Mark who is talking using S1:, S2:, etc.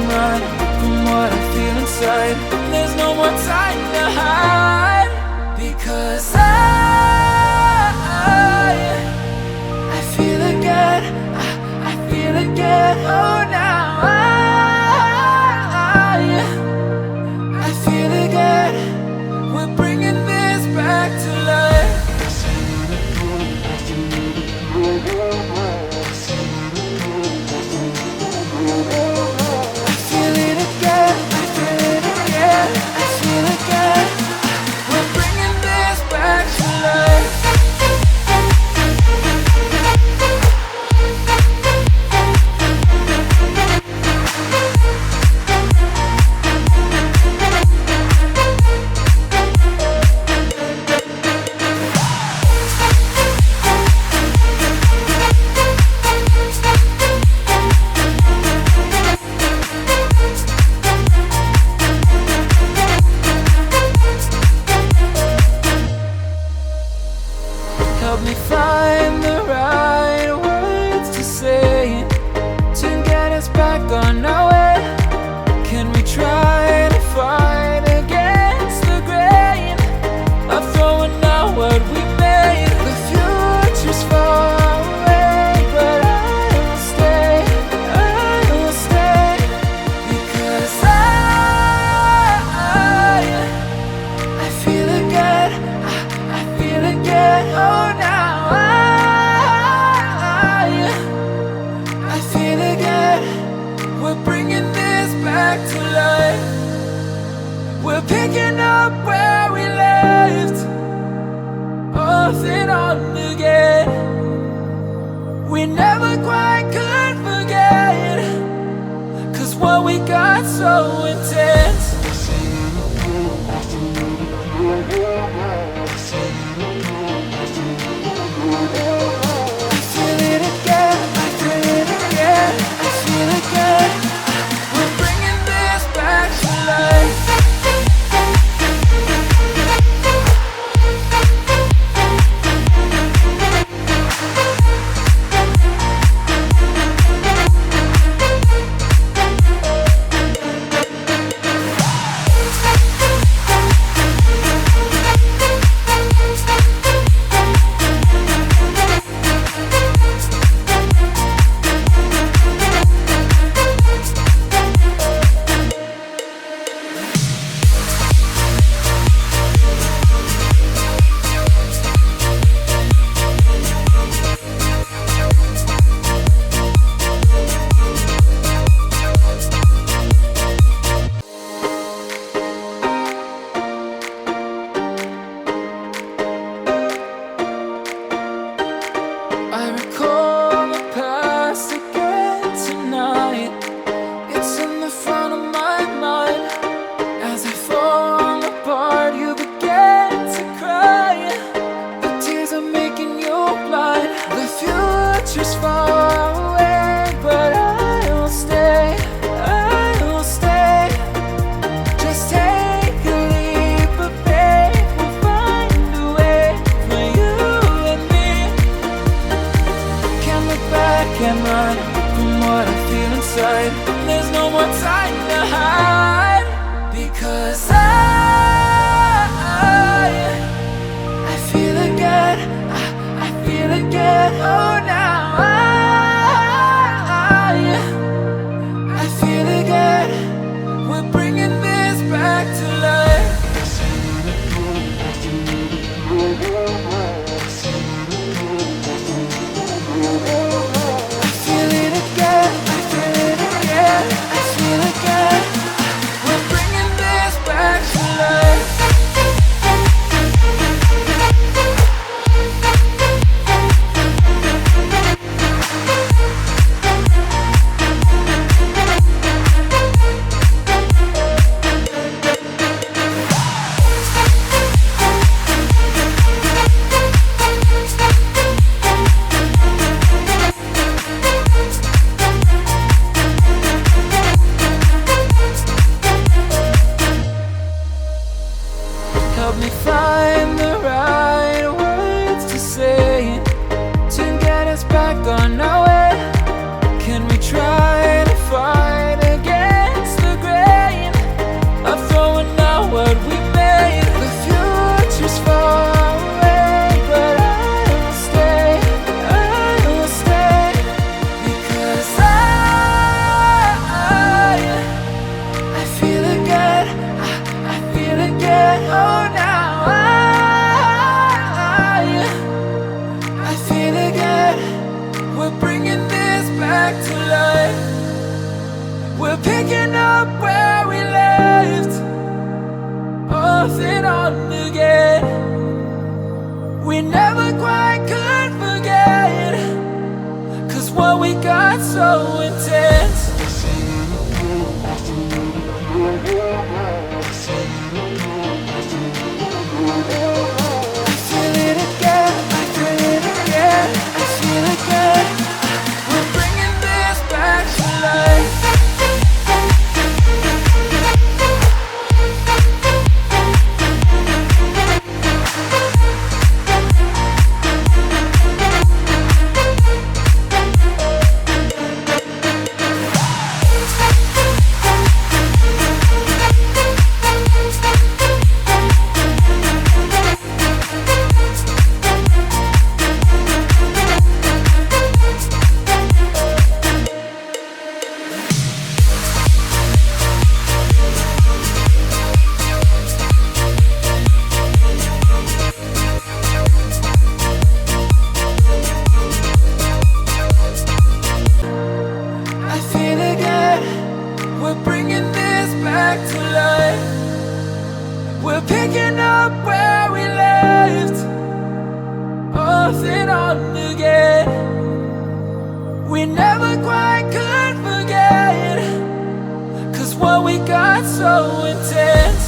S1: mind from what I feel inside. There's no more time to hide, because I feel again, I feel again. Oh, now I feel again. We're bringing this back to life. I feel it again, I feel it again, I feel again. We're bringing this back to life. Help me find the right words to say to get us back on our way. Can we try to fight against the grain of throwing out what we made? The future's far away, but I will stay, because I feel again, I feel again. Oh, now I feel again. We're bringing this back to life. We're picking up where we left off and on again. We never quite could forget, 'cause what we got so intense. I feel it again, I feel it again, I feel again. We're bringing this back to life. We're picking up where we left, off and on again. We never quite could forget, 'cause what we got so intense. I feel it again, I feel it again, I feel it again. We're bringing this back to life. We're bringing this back to life. We're picking up where we left, off and on again. We never quite could forget, 'cause what we got so intense.